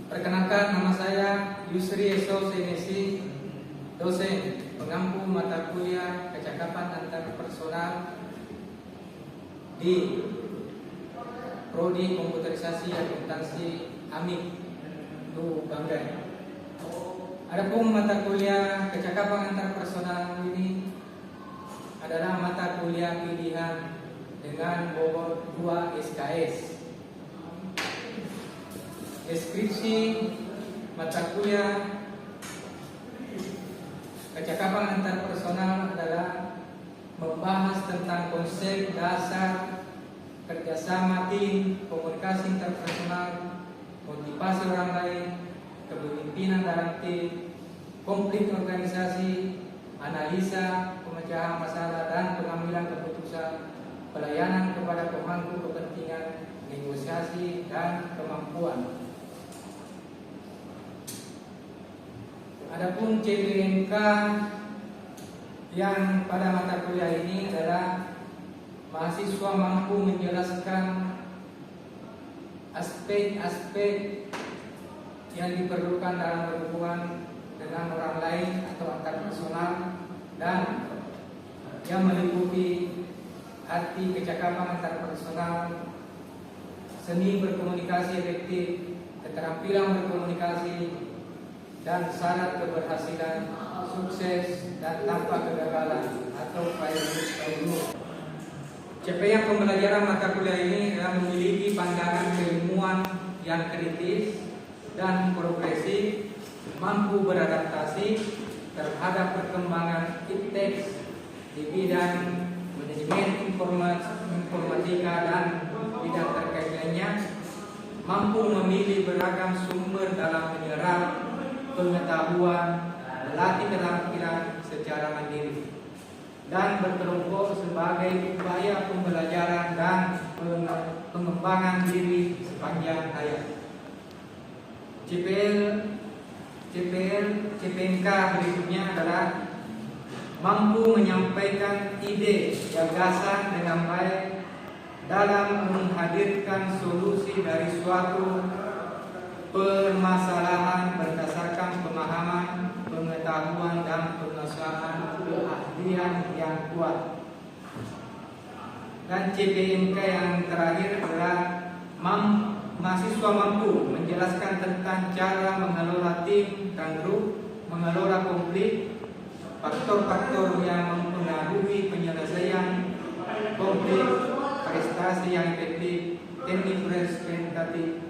Perkenalkan, nama saya Yusri Eso Senesi, dosen pengampu mata kuliah kecakapan antarpersonal di Prodi Komputerisasi Akuntansi AMIK Du Banggai. Adapun mata kuliah kecakapan antarpersonal ini adalah mata kuliah pilihan dengan bobot 2 SKS. Deskripsi mata kuliah kecakapan antarpersonal adalah membahas tentang konsep dasar kerjasama tim, komunikasi interpersonal, motivasi orang lain, kepemimpinan dalam tim, konflik organisasi, analisa, pemecahan masalah dan pengambilan keputusan, pelayanan kepada pemangku kepentingan, negosiasi dan kemampuan. Adapun CPNK yang pada mata kuliah ini adalah mahasiswa mampu menjelaskan aspek-aspek yang diperlukan dalam berhubungan dengan orang lain atau antarpersonal dan yang meliputi arti kecakapan antarpersonal, seni berkomunikasi efektif, keterampilan berkomunikasi, dan syarat keberhasilan, sukses dan tanpa kegagalan atau failure. Capaian pembelajaran mata kuliah ini adalah memiliki pandangan keilmuan yang kritis dan progresif, mampu beradaptasi terhadap perkembangan iptek di bidang manajemen informatika dan bidang terkaitnya, mampu memilih beragam sumber dalam menyerap pengetahuan, melatih keterampilan secara mandiri, dan berkelompok sebagai upaya pembelajaran dan pengembangan diri sepanjang hayat. CPNK berikutnya adalah mampu menyampaikan ide gagasan dengan baik dalam menghadirkan solusi dari suatu permasalahan berdasarkan pemahaman, pengetahuan dan penguasaan keahlian yang kuat. Dan CPNK yang terakhir adalah mahasiswa mampu menjelaskan tentang cara mengelola tim dan grup, mengelola konflik, faktor-faktor yang mempengaruhi penyelesaian konflik, prestasi yang efektif, teknik presentatif,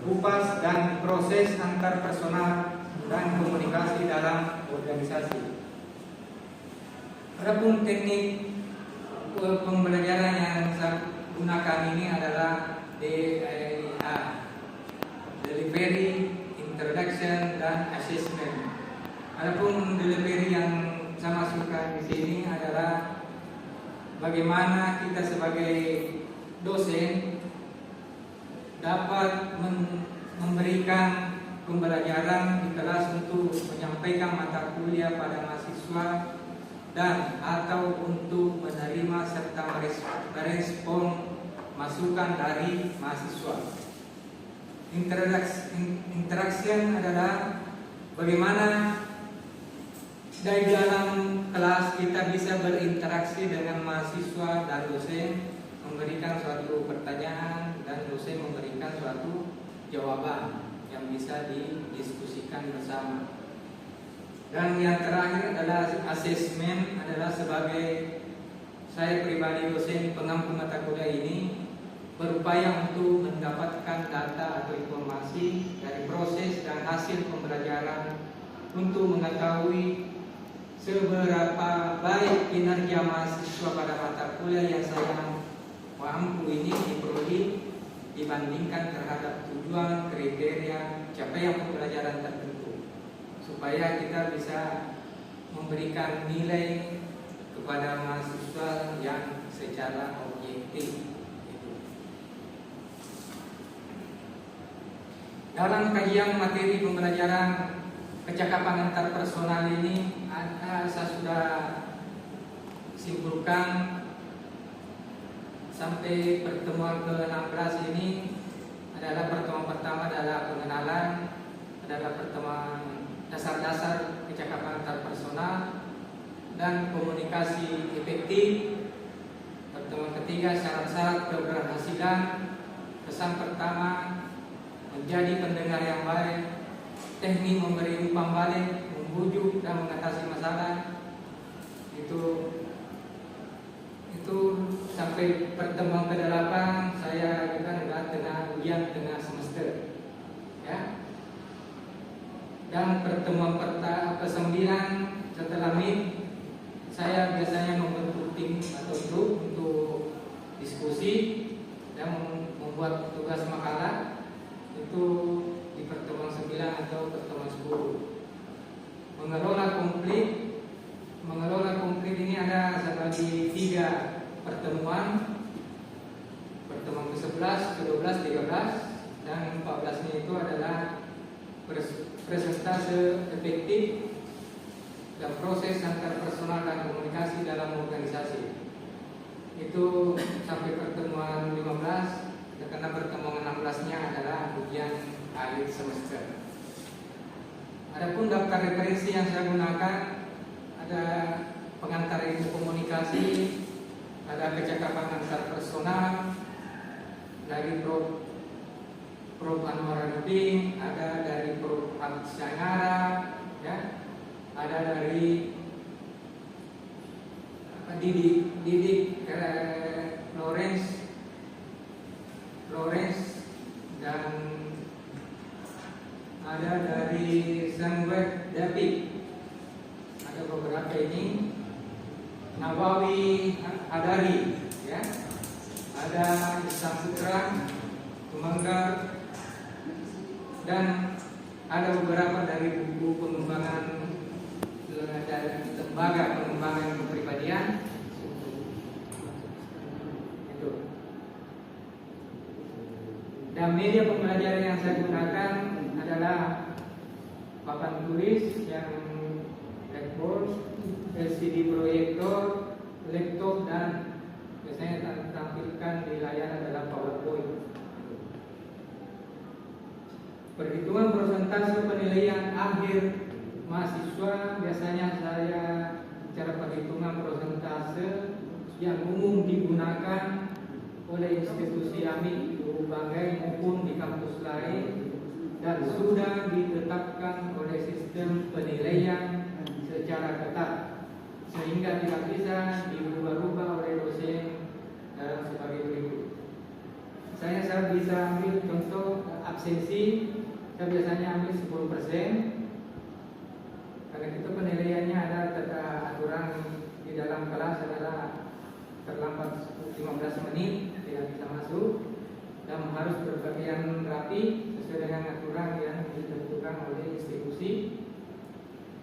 kupas dan proses antarpersonal dan komunikasi dalam organisasi. Adapun teknik pembelajaran yang saya gunakan ini adalah DIA, Delivery, Introduction, dan Assessment. Adapun delivery yang saya masukkan di sini adalah bagaimana kita sebagai dosen dapat memberikan pembelajaran di kelas untuk menyampaikan mata kuliah pada mahasiswa dan atau untuk menerima serta merespon masukan dari mahasiswa. Interaction adalah bagaimana dari dalam kelas kita bisa berinteraksi dengan mahasiswa dan dosen, memberikan suatu pertanyaan dan dosen memberikan suatu jawaban yang bisa didiskusikan bersama. Dan yang terakhir adalah asesmen, adalah sebagai saya pribadi dosen pengampu mata kuliah ini berupaya untuk mendapatkan data atau informasi dari proses dan hasil pembelajaran untuk mengetahui seberapa baik kinerja mahasiswa pada mata kuliah yang saya mampu ini di prodi dibandingkan terhadap tujuan kriteria capaian pembelajaran tertentu, supaya kita bisa memberikan nilai kepada mahasiswa yang secara objektif. Dalam kajian materi pembelajaran kecakapan antarpersonal ini saya sudah simpulkan sampai pertemuan ke-16 ini adalah pertemuan pertama adalah pengenalan adalah pertemuan dasar-dasar kecakapan antar personal dan komunikasi efektif. Pertemuan ketiga, syarat-syarat keberhasilan. Pesan pertama, menjadi pendengar yang baik, teknik memberi umpan balik, membujuk dan mengatasi masalah. Itu sampai pertemuan ke-8 saya ajukan tengah ujian tengah semester, ya. Dan pertemuan ke-9 setelah MIP, saya biasanya membentuk tim atau grup untuk diskusi dan membuat tugas makalah. Itu di pertemuan 9 atau pertemuan 10. Mengelola konflik ini ada sebagai 3 pertemuan. Pertemuan ke-11, ke-12, 13 dan 14-nya itu adalah presentase efektif dan proses antar personal dan komunikasi dalam organisasi. Itu sampai pertemuan 15, karena pertemuan 16-nya adalah ujian akhir semester. Adapun daftar referensi yang saya gunakan, ada pengantar ilmu komunikasi, ada kecakapan antar personal dari Prof Anwar Arifin, ada dari Prof Syangara, ya, ada dari Didik Lawrence, dan ada dari Samuel David. Ada beberapa ini. Nawawi Adari, ya. Ada Isam Putra, Tumanggar, dan ada beberapa dari buku pengembangan dari lembaga pengembangan kepribadian. Itu. Dan media pembelajaran yang saya gunakan adalah papan tulis yang blackboard, LCD proyektor, laptop, dan biasanya tampilkan di layar adalah PowerPoint. Perhitungan persentase penilaian akhir mahasiswa, biasanya saya cara perhitungan persentase yang umum digunakan oleh institusi AMI di Banggai maupun di kampus lain dan sudah ditetapkan oleh sistem penilaian secara ketat, sehingga tidak bisa dirubah-rubah oleh dosen dalam sebagai berikut. Saya bisa ambil contoh absensi. Saya biasanya ambil 10%, karena itu penilaiannya ada aturan di dalam kelas adalah terlambat 15 menit tidak bisa masuk dan harus berpakaian rapi sesuai dengan aturan yang ditentukan oleh institusi,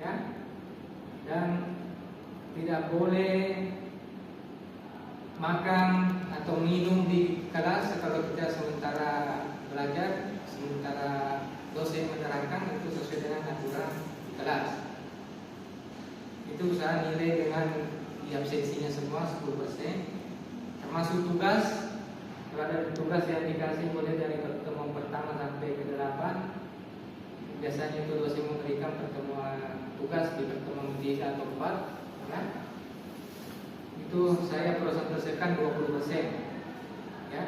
ya. Dan tidak boleh makan atau minum di kelas kalau kita sementara belajar, sementara dosen menerangkan, itu sesuai dengan aturan kelas. Itu saya nilai dengan di absensinya semua 10%, termasuk tugas. Kalau ada tugas yang dikasih mulai dari pertemuan pertama sampai ke-8, biasanya itu dosen memberikan pertemuan tugas di pertemuan 3 atau 4, ya. Itu saya prosentesekan 20%, ya.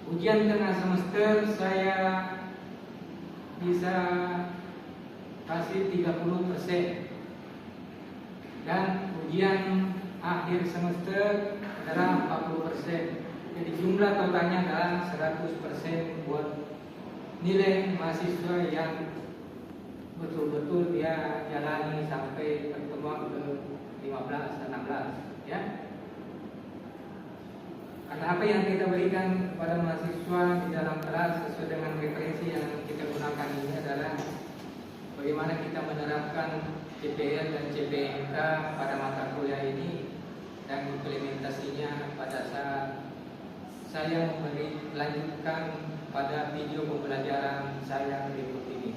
Ujian tengah semester saya bisa kasih 30%, dan ujian akhir semester adalah 40%. Jadi jumlah totalnya adalah 100% buat nilai mahasiswa yang betul-betul dia jalani sampai pertemuan ke-15 dan 16, ya. Karena apa yang kita berikan kepada mahasiswa di dalam kelas sesuai dengan referensi yang kita gunakan ini adalah bagaimana kita menerapkan CPR dan CPNK pada mata kuliah ini dan implementasinya pada saat saya melanjutkan pada video pembelajaran saya berikut ini.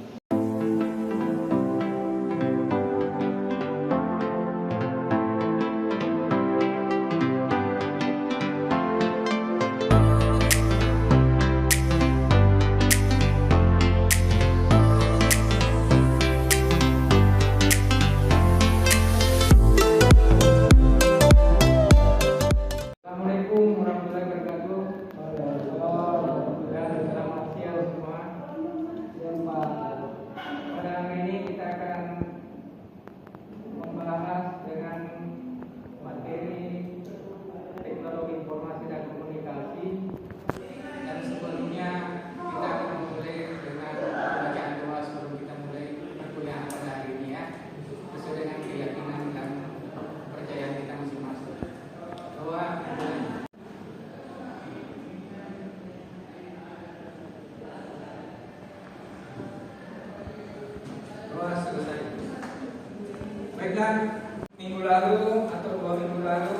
Baiklah, minggu lalu atau 2 minggu lalu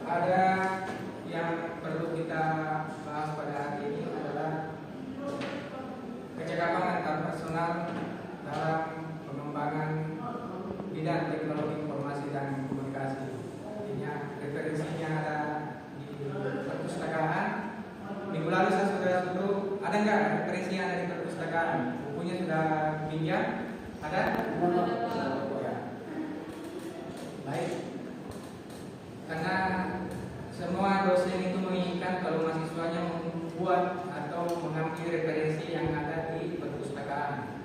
ada yang perlu kita bahas pada hari ini adalah kecakapan antar personal dalam pengembangan bidang teknologi informasi dan komunikasi. Artinya referensinya ada di perpustakaan. Minggu lalu saya sudah suruh, ada nggak referensi yang ada di perpustakaan? Bukunya sudah pinjam? Ada? Ya. Baik. Karena semua dosen itu menginginkan kalau mahasiswanya membuat atau mengambil referensi yang ada di perpustakaan,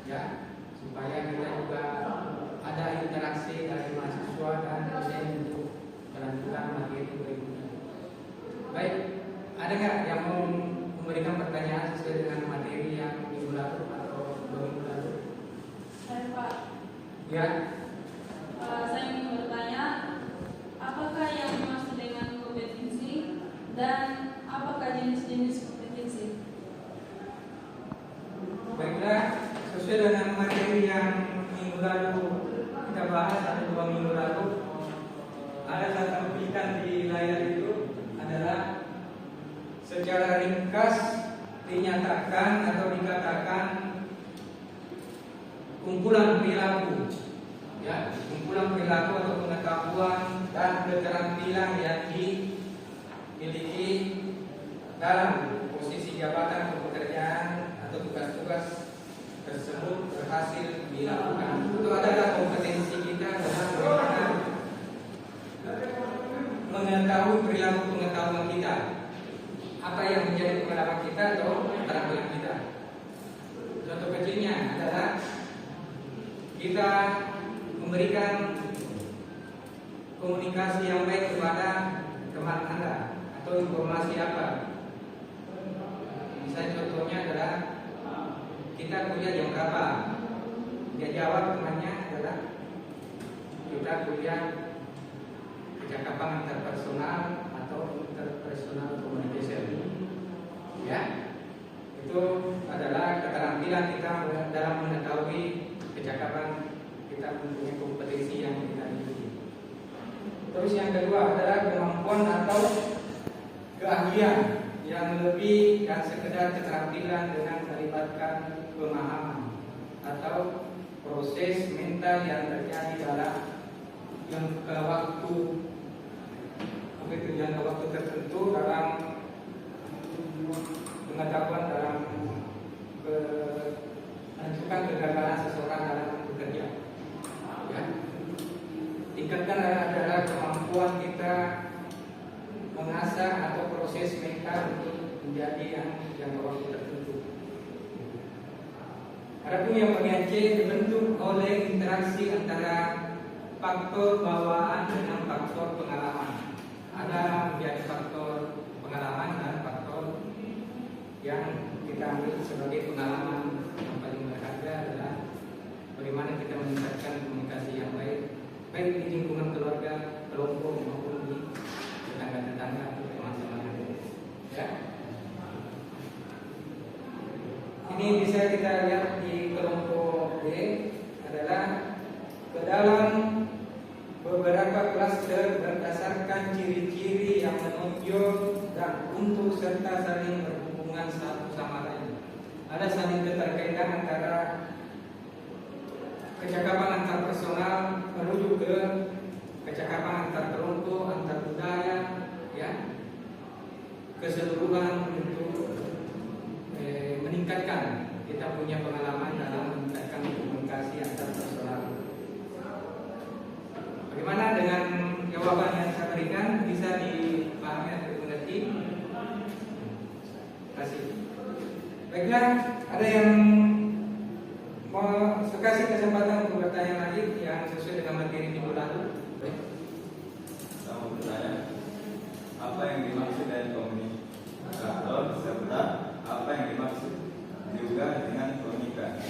ya, supaya kita juga ada interaksi dari mahasiswa dan dosen untuk melanjutkan materi berikutnya. Baik. Ada nggak yang mau memberikan pertanyaan sesuai dengan materi yang minggu lalu atau 2 minggu lalu? Saya Pak. Ya. Saya ingin bertanya, apakah yang dimaksud dengan kompetensi dan apakah jenis-jenis kompetensi? Baiklah, sesuai dengan materi yang minggu lalu kita bahas atau 2 minggu lalu, ada saya tampilkan di layar itu adalah secara ringkas dinyatakan atau dikatakan kumpulan perilaku, ya, kumpulan perilaku atau pengetahuan dan keterampilan yang dimiliki dalam posisi jabatan pekerjaan atau tugas-tugas tersebut berhasil dilakukan. Itu adalah kompetensi kita dalam bagaimana mengetahui perilaku pengetahuan kita. Apa yang menjadi pengalaman kita atau keterampilan kita. Contoh kecilnya adalah kita memberikan komunikasi yang baik kepada teman Anda atau informasi apa. Misalnya contohnya adalah kita kuliah jam berapa. Dia jawab temannya adalah kita kuliah kecakapan interpersonal atau interpersonal communication. Ya, itu adalah keterampilan kita dalam mengetahui kecakapan kita mempunyai kompetensi yang kita miliki. Terus yang kedua adalah kemampuan atau keahlian yang lebih dan sekedar keterampilan dengan melibatkan pemahaman atau proses mental yang terjadi dalam jangka waktu tertentu dalam pengetahuan dalam menentukan kegagalan seseorang dalam bekerja. Ya. Tingkatkan adalah kemampuan kita mengasah atau proses mental untuk menjadi yang jangka waktu tertentu. Adapun yang bagian C dibentuk oleh interaksi antara faktor bawaan dengan faktor pengalaman. Ada menjadi faktor pengalaman dan faktor yang kita ambil sebagai pengalaman yang paling berharga adalah bagaimana kita meningkatkan komunikasi yang baik di lingkungan keluarga, kelompok maupun di tetangga-tetangga atau teman-teman. Ya. Ini bisa kita lihat di kelompok B adalah ke dalam beberapa klaster berdasarkan ciri-ciri yang menonjol dan untuk serta saling berhubungan satu sama lain. Ada saling keterkaitan antara kecakapan antar personal menuju ke kecakapan antar kelompok, antar budaya, ya, keseluruhan untuk meningkatkan kita punya pengalaman dalam meningkatkan komunikasi antar personal. Bagaimana dengan jawaban yang saya berikan? Bisa dipahami atau dimengerti? Terima kasih. Baiklah, ada yang mau kasih kesempatan untuk bertanya lagi yang sesuai dengan materi minggu lalu? Saya mau bertanya, apa yang dimaksud dari komunikator serta apa yang dimaksud juga dengan komunikan?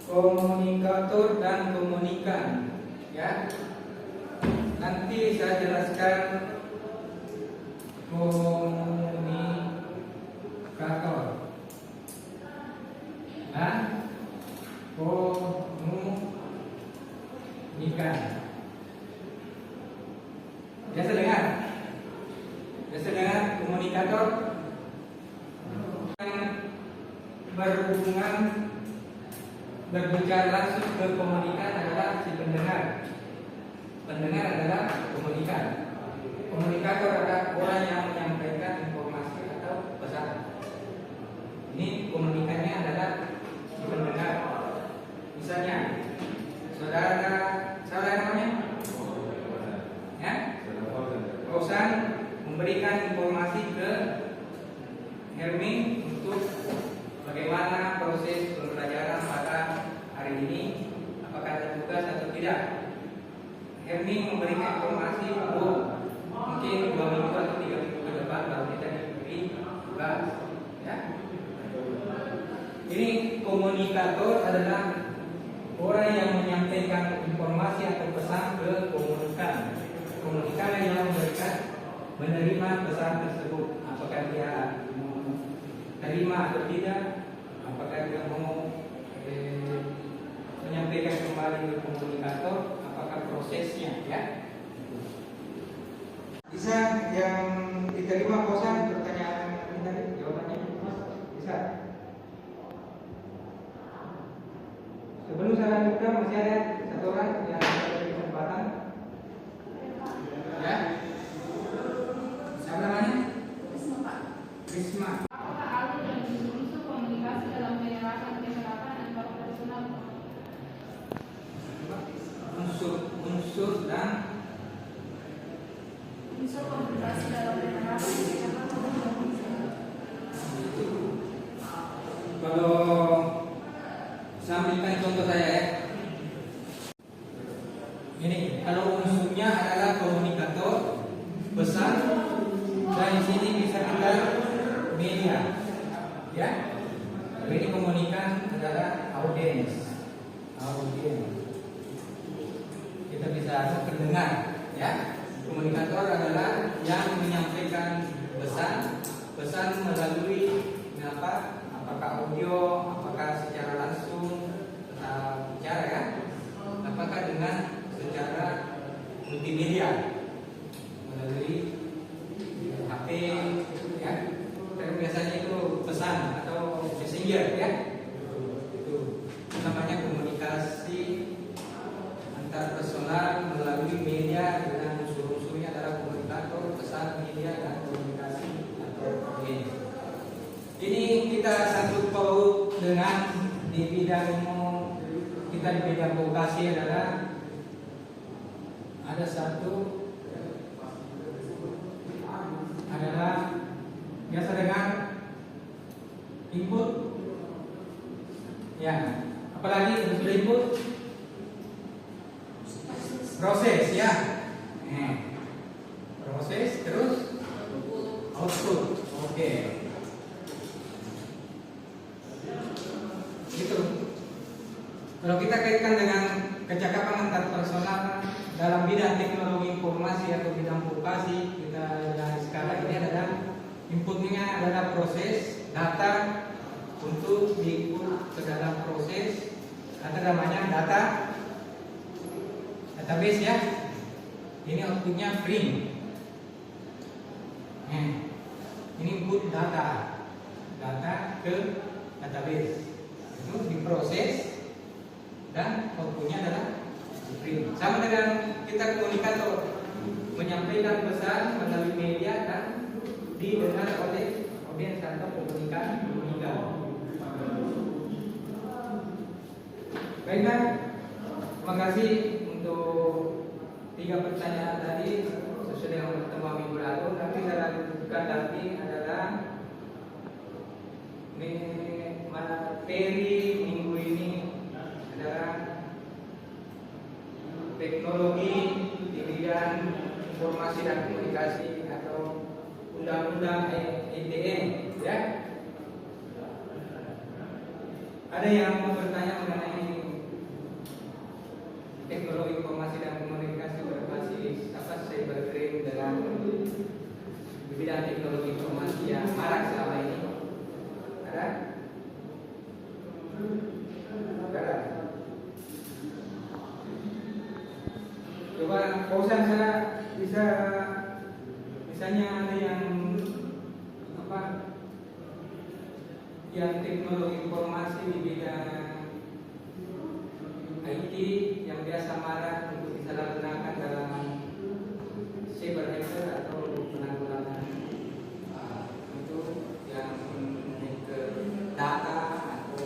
Komunikator dan komunikan, ya. Nanti saya jelaskan komunikator. Nah, komunikator. berhubungan berbicara langsung ke komunikan adalah si pendengar. Pendengar adalah komunikan. Komunikator adalah orang yang menyampaikan informasi atau pesan. Ini komunikannya adalah si pendengar. Misalnya, saudara namanya? Ya? Rosan memberikan informasi ke Hermi untuk bagaimana proses pembelajaran pada hari ini, apakah ada tugas atau tidak. Hermi memberikan informasi mungkin 2 minggu atau 3 minggu ke depan baru kita diberi tugas. Ya. Ini komunikator adalah orang yang menyampaikan informasi atau pesan ke komunikan. Komunikan yang menerima pesan tersebut, apakah dia terima atau tidak, apakah dia mau menyampaikan kembali ke komunikator, apakah prosesnya, ya. Bisa yang diterima kosan pertanyaan ini tadi jawabannya? Bisa. Sebelum saya buka masih ada satu orang yang ada kesempatan. Ya. Siapa namanya? Risma, Pak. Risma. Apakah ada dan unsur komunikasi dalam penerapan antar personal? Unsur dan Unsur komunikasi dalam penerapan kalau saya ambilkan contoh saya, ya. Ini kalau unsurnya adalah komunikator, pesan, dan di sini bisa kita media, ya. Kalau ini komunikan adalah audiens. Kita bisa pendengar, ya. Komunikator adalah yang menyampaikan pesan melalui apakah audio, apakah secara langsung bicara, ya, apakah dengan secara multimedia melalui HP, ya. Dan biasanya itu pesan atau messenger, ya. Itu namanya komunikasi antar personal melalui media dengan unsur-unsurnya adalah komunikator, pesan, media, dan komunikasi atau audiens. Ini kita satu paut dengan di bidang vokasi adalah ada satu adalah biasa dengan input, ya. Apalagi sudah input, proses, ya. Proses terus output. Oke. Gitu. Kalau kita kaitkan dengan kecakapan antar personal dalam bidang teknologi informasi atau bidang vokasi, kita yang sekarang ini adalah inputnya adalah proses data untuk diinput ke dalam proses, ada namanya database, ya. Ini outputnya print. Ini input data ke database, itu diproses dan outputnya adalah print. Sama dengan kita komunikator, menyampaikan pesan melalui media dan didengar oleh audiens atau komunikan. Baiklah, terima kasih untuk 3 pertanyaan tadi sesuai dengan pertemuan minggu lalu. Nanti saya lanjutkan lagi adalah materi minggu ini adalah teknologi di bidang informasi dan komunikasi atau undang-undang ITE, ya. Ada yang mau bertanya mengenai teknologi informasi dan komunikasi berbasis cybercrime dalam bidang teknologi informasi yang marak selama ini? Ada? Ada? Coba pausan saya bisa, misalnya ada yang yang teknologi informasi di bidang IT yang biasa marak untuk disalahgunakan dalam cyber hacker atau penanggulangan itu yang ke data atau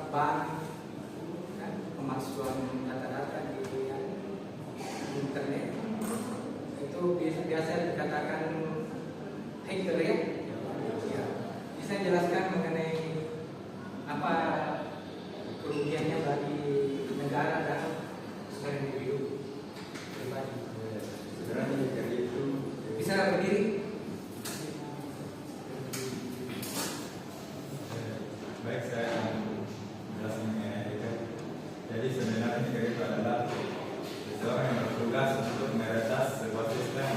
bank, kan, pemalsuan data-data di internet itu biasa dikatakan hacker ya. Bisa jelaskan mengenai apa kerugiannya bagi negara dan individu pribadi. Sebenarnya hacker itu Bisa berdiri? baik, saya akan menjelaskan mengenai hacker. Jadi sebenarnya hacker itu adalah seseorang yang bertugas untuk meretas sebuah sistem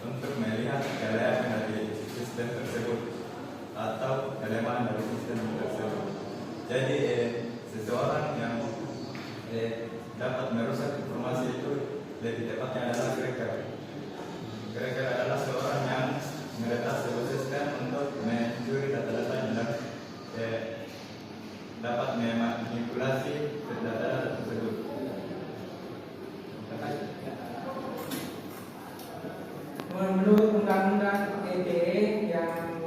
untuk melihat kelemahan dari sistem tersebut atau kelemahan dari sistem tersebut. Jadi seseorang yang dapat merusak informasi itu lebih tepatnya adalah cracker. Cracker adalah seorang yang meretas sebuah sistem untuk mencuri data-data dan dapat memanipulasi data-data tersebut. Menurut Undang-Undang ITE yang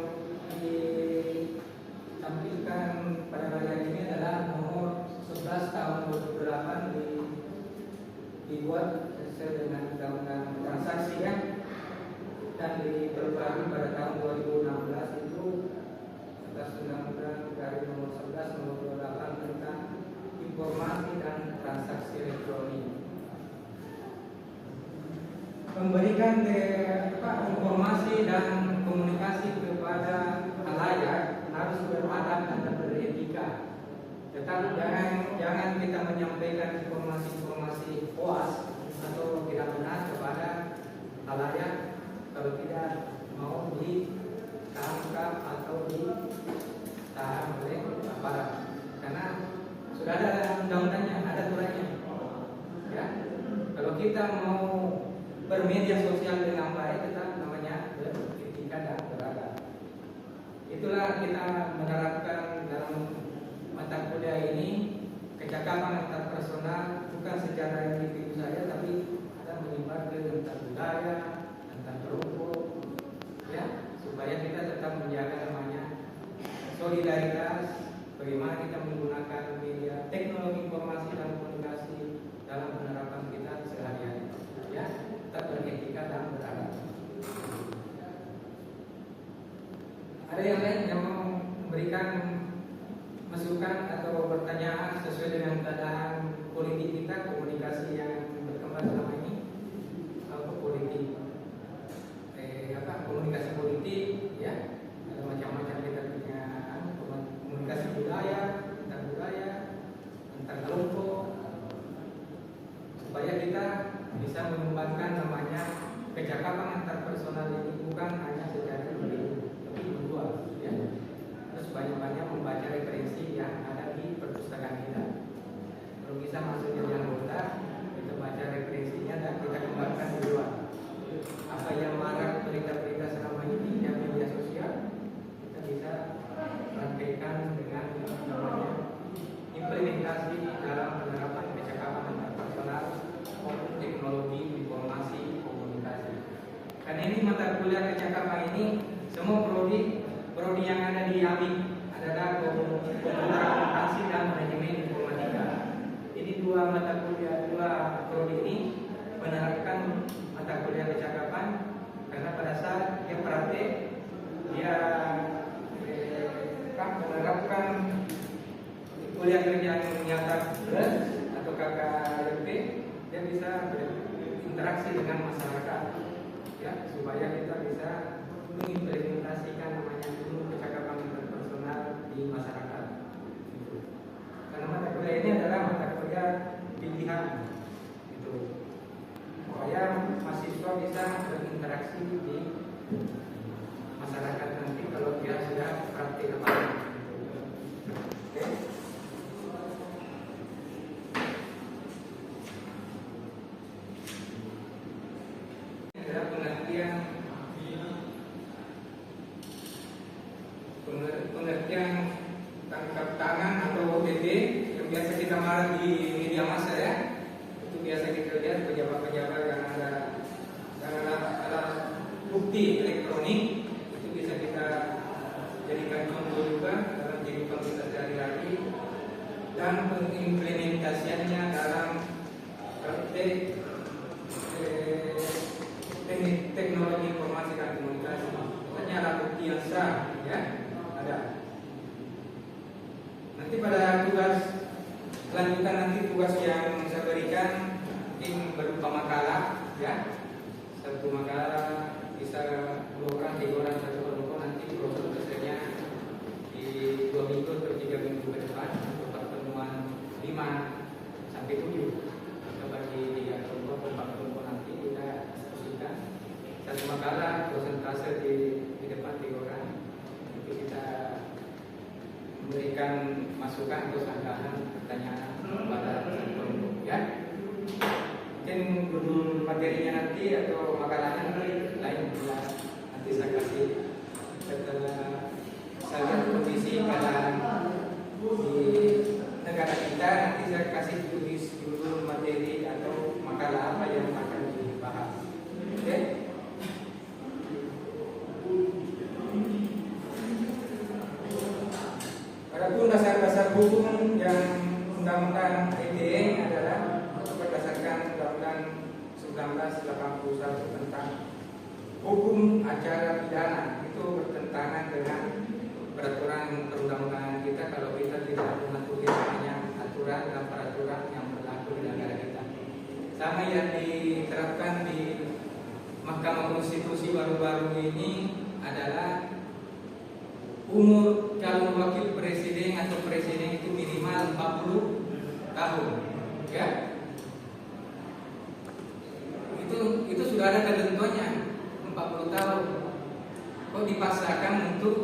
ditampilkan pada layar ini adalah nomor 11 tahun 2008 dibuat sesuai dengan Undang-Undang Transaksi ya, dan diperbarui pada tahun 2016 itu atas Undang-Undang dari nomor 11 nomor 28 tentang informasi dan transaksi elektronik. Memberikan informasi dan komunikasi kepada halayak harus beradab dan beretika. Tetapi jangan kita menyampaikan informasi hoax atau tidak benar kepada halayak kalau tidak mau ditangkap atau ditahan oleh aparat. Karena sudah ada undang-undangnya, ada aturannya. Ya, kalau kita mau bermedia sosial dengan baik, kita namanya beretika dan beradab. Itulah kita menerapkan dalam mata kuliah ini kecakapan antar personal, bukan secara individu saja, tapi ada menyebar ke antar budaya, antar kelompok, ya, supaya kita tetap menjaga namanya solidaritas. Bagaimana kita menggunakan media teknologi informasi dan komunikasi dalam penerapan kita sehari-hari, ya, tetap beretika dan beradab. Ada yang lain yang mau memberikan masukan atau pertanyaan sesuai dengan keadaan politik kita, komunikasi yang berkembang selama ini, atau politik komunikasi politik, ya, ada macam-macam kita punya komunikasi budaya, antar kelompok, supaya kita bisa mengembangkan namanya kecakapan antar personal ini bukan hanya secara individu, tapi individual, ya. Terus banyak-banyak membaca referensi yang ada di perpustakaan kita. Kalau bisa masuk jadi anggota, kita baca referensinya dan kita kembangkan di luar. Apa yang marak berita-berita selama ini di media sosial, kita bisa praktekkan dengan namanya implementasi dalam penerapan kecakapan antar personal teknologi informasi komunikasi. Karena ini mata kuliah kecakapan ini semua prodi yang ada di AMI adalah komputer akuntansi dan manajemen informatika. Jadi dua mata kuliah, dua prodi ini menerapkan mata kuliah kecakapan karena pada saat dia praktek dia menerapkan kuliah kerja yang nyata atau KKLP, dia bisa berinteraksi dengan masyarakat, ya, supaya kita bisa mengimplementasikan namanya ilmu kecakapan interpersonal di masyarakat. Karena mata kuliah ini adalah mata kuliah pilihan, gitu, supaya mahasiswa bisa berinteraksi di masyarakat nanti kalau dia sudah praktik lapangan. Oke. Adalah pengertian pengertian tangkap tangan atau OTT yang biasa kita marah di media massa ya. Itu biasa kita lihat pejabat-pejabat yang ada bukti elektronik, itu bisa kita jadikan contoh juga dalam kehidupan kita sehari-hari, dan pengimplementasiannya dalam praktek teknik teknologi informasi dan komunikasi. Makanya ada bukti yang sah, ya, ada. Nanti pada tugas lanjutan, nanti tugas yang saya berikan mungkin berupa makalah, ya. Satu makalah bisa 2 orang, 3 orang, 1 kelompok, nanti prosesnya di 2 minggu atau 3 minggu ke depan untuk pertemuan 5 sampai 7. Kita bagi 3 kelompok, 4 kelompok, nanti kita diskusikan satu makalah prosentase di depan 3 orang. Nanti kita memberikan masukan atau sanggahan pertanyaan kepada kelompok, ya. Mungkin judul materinya nanti atau makalahnya nanti lain ya. Nanti saya kasih setelah saya lihat kondisi keadaan di negara kita, nanti saya kasih tulis judul materi atau makalah apa yang akan dibahas. Oke? Adapun dasar-dasar hukum yang undang-undang ITE adalah berdasarkan Undang-Undang 1981 tentang hukum acara pidana, itu bertentangan dengan peraturan perundang-undangan kita kalau kita tidak mematuhi aturan dan peraturan yang berlaku di negara kita. Sama yang diterapkan di Mahkamah Konstitusi baru-baru ini adalah umur calon wakil presiden atau presiden itu minimal 40 tahun, ya. Itu sudah ada ketentuannya 40 tahun. Kok dipaksakan untuk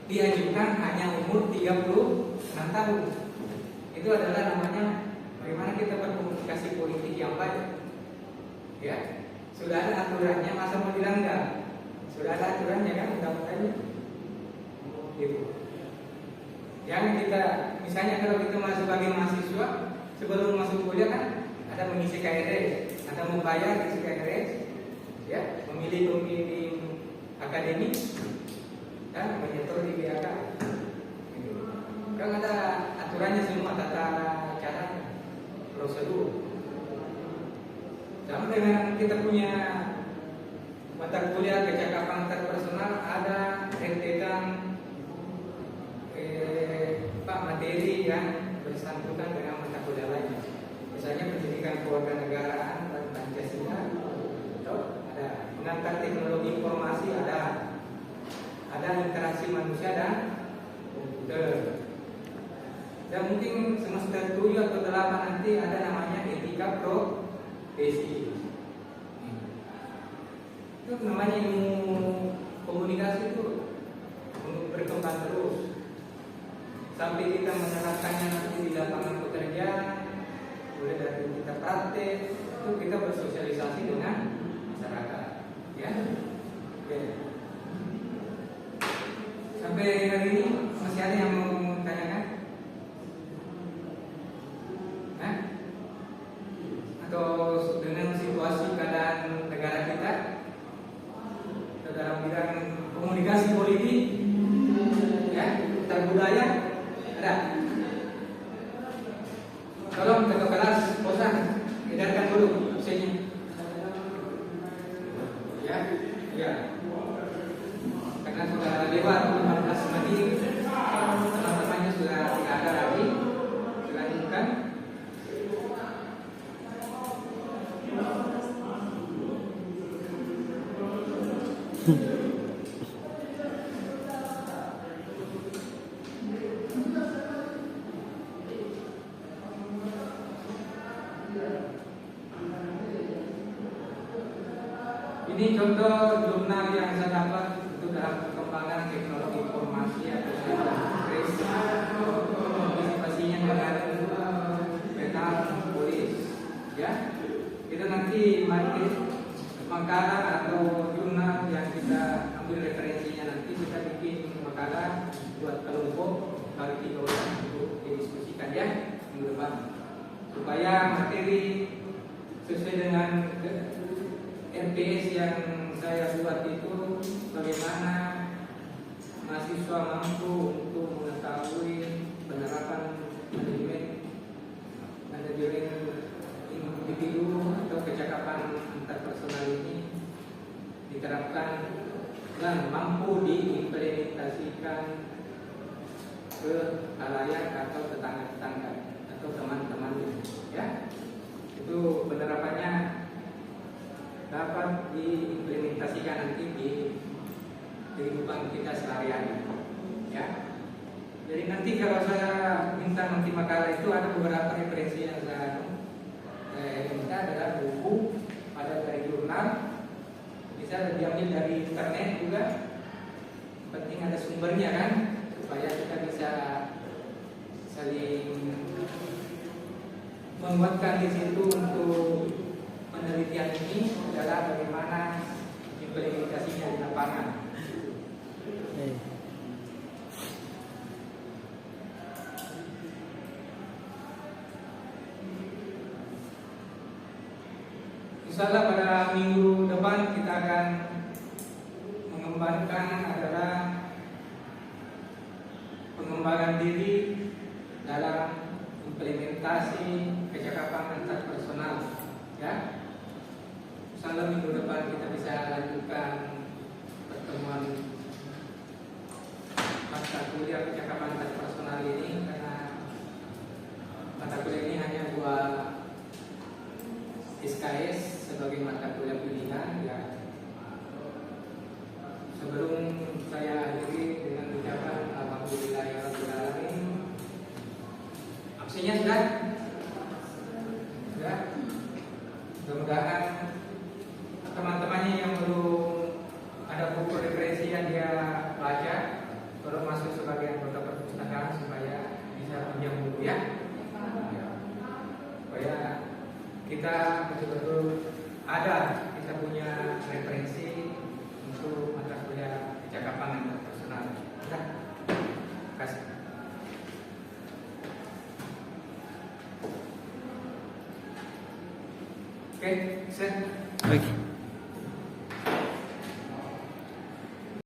diajukan hanya umur 36 tahun? Itu adalah namanya bagaimana kita berkomunikasi politik yang baik, ya. Sudah ada aturannya, masa mau dilanggar? Sudah ada aturannya kan, undang-undangnya. Gitu. Yang kita, misalnya kalau kita masuk sebagai mahasiswa, sebelum masuk kuliah kan ada mengisi KRS, ada membayar isi KRS, ya, memilih pembimbing akademik dan menyetor di BAK. Gitu. Kan ada aturannya semua, tata cara, prosedur. Sama dengan kita punya mata kuliah kecakapan interpersonal, ada rentetan materi yang bersangkutan dengan mata kuliah lainnya. Misalnya pendidikan kewarganegaraan dan Pancasila, atau ada mengantar teknologi informasi, ada interaksi manusia dan komputer. Dan mungkin semester 7 atau 8 nanti ada namanya etika profesi. Itu namanya ilmu komunikasi itu untuk berkembang terus sampai kita menerapkannya nanti di lapangan pekerja, mulai dari kita praktek, itu kita bersosialisasi dengan masyarakat, ya. Oke. Sampai hari ini masih ada yang mau tanyakan? Nah? Atau dengan situasi keadaan negara kita dalam bidang komunikasi politik, ya, tentang budaya, ada. Tolong ke kelas bosan, edarkan dulu sini. Ya, ya. Karena sudah lewat 15 menit, teman-temannya sudah tidak ada lagi. Dilanjutkan. Ini contoh jurnal yang saya dapat itu dalam perkembangan teknologi informasi atau partisipasinya dengan penal polis, ya. Itu nanti makalah atau jurnal yang kita ambil referensinya, nanti kita bikin makalah buat kelompok kali 3 orang untuk didiskusikan ya minggu depan, supaya materi sesuai dengan RPS yang saya buat itu bagaimana mahasiswa mampu untuk mengetahui penerapan manajemen individu atau kecakapan interpersonal ini diterapkan dan mampu diimplementasikan ke halayak atau tetangga-tetangga atau teman-teman ya. Itu penerapannya dapat diimplementasikan nanti di kehidupan kita sehari-hari ya. Jadi nanti kalau saya minta nanti makalah itu ada beberapa referensi yang saya minta adalah buku, ada dari jurnal, bisa diambil dari internet juga. Penting ada sumbernya kan, supaya kita bisa saling menguatkan di situ untuk penelitian ini adalah bagaimana implementasinya di lapangan. Insyaallah pada minggu depan kita akan mengembangkan adalah pengembangan diri dalam implementasi kecakapan interpersonal ya. Insyaallah minggu depan kita bisa lanjutkan pertemuan mata kuliah kecakapan interpersonal ini, karena mata kuliah ini hanya 2 SKS sebagai mata kuliah pilihan ya. Sebelum saya akhiri dengan ucapan alhamdulillahirabbil alamin. Aksinya sudah? Sudah? Mudah-mudahan teman-temannya yang belum ada buku referensi yang dia baca, baru masuk sebagai anggota perpustakaan supaya bisa pinjam buku ya. Supaya kita betul-betul ada, kita punya referensi untuk mata kuliah kecakapan interpersonal. Terima kasih. Oke, set. Oke.